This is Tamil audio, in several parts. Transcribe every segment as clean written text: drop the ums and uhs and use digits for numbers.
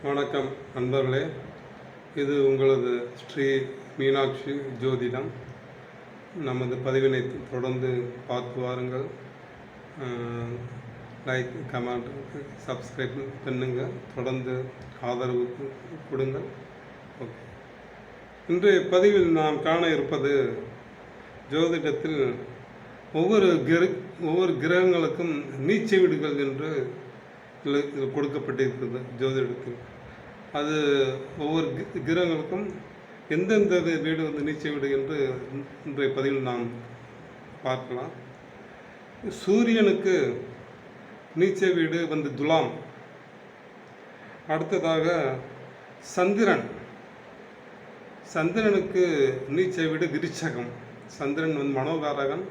வணக்கம் நண்பர்களே, இது உங்களது ஸ்ரீ மீனாட்சி ஜோதிடம். நமது பதிவினை தொடர்ந்து பார்த்து வாருங்கள். லைக், கமெண்ட், சப்ஸ்கிரைப் பண்ணுங்கள். தொடர்ந்து ஆதரவு கொடுங்கள். ஓகே, இன்றைய பதிவில் நாம் காண இருப்பது ஜோதிடத்தில் ஒவ்வொரு கிரகங்களுக்கும் நீச்ச வீடுகள் என்று கொடுக்கப்பட்டிருக்கிறது. ஜோதிடத்தில் அது ஒவ்வொரு கிரகங்களுக்கும் எந்தெந்த வீடு நீச்ச வீடு என்று இன்றைய பதிவில் நாம் பார்க்கலாம். சூரியனுக்கு நீச்ச வீடு துலாம். அடுத்ததாக சந்திரனுக்கு நீச்ச வீடு விருச்சகம். சந்திரன் மனோகாரகன்,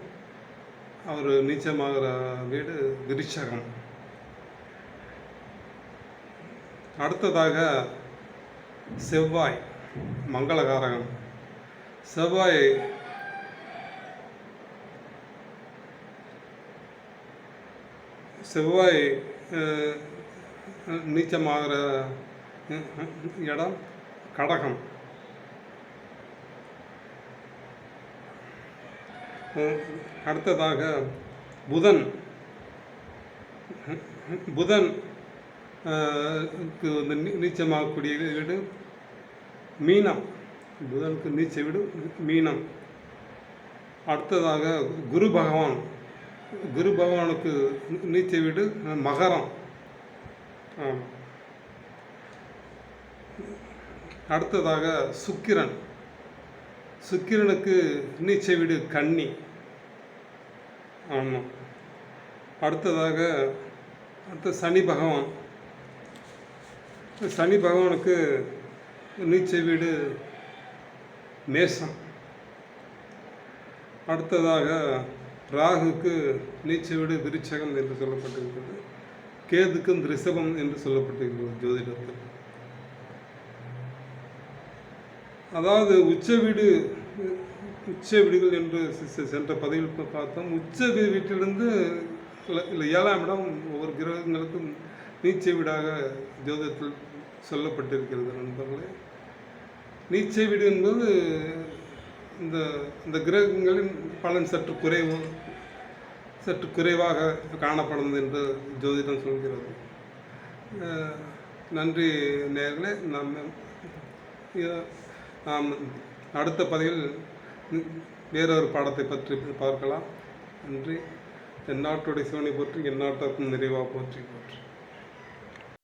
அவர் நீச்சமாகிற வீடு விருச்சகம். அடுத்ததாக செவ்வாய், மங்களகாரகன். செவ்வாய் நீச்சமாகிற இடம் கடகம். அடுத்ததாக புதன் நீச்சமாகக்கூடிய வீடு மீனம். புதனுக்கு நீச்ச வீடு மீனம். அடுத்ததாக குரு பகவானுக்கு நீச்ச வீடு மகரம். அடுத்ததாக சுக்கிரனுக்கு நீச்ச வீடு கன்னி. ஆமாம். அடுத்த சனி பகவானுக்கு நீச்ச வீடு மேசம். அடுத்ததாக ராகுக்கு நீச்ச வீடு விருச்சகம் என்று சொல்லப்பட்டிருக்கிறது. கேதுக்கும் ரிஷபம் என்று சொல்லப்பட்டிருக்கிறது ஜோதிடத்தில். அதாவது உச்ச வீடுகள் என்று சென்ற பதிவில் பார்த்தோம். உச்ச வீட்டிலிருந்து இல்லை 7ஆம் இடம் ஒவ்வொரு கிரகங்களுக்கும் நீச்ச வீடாக ஜோதிடத்தில் சொல்லப்பட்டிருக்கிறது. நண்பர்களே, நீச்ச வீடு என்பது இந்த கிரகங்களின் பலன் சற்று குறைவாக காணப்படும் என்று ஜோதிடம் சொல்கிறது. நன்றி நேயர்களே. நாம் அடுத்த பதிவில் வேறொரு பாடத்தை பற்றி பார்க்கலாம். நன்றி. எந்நாட்டுடைய சிவனை போற்றி, எந்நாட்டாருக்கும் நிறைவாக போற்றி.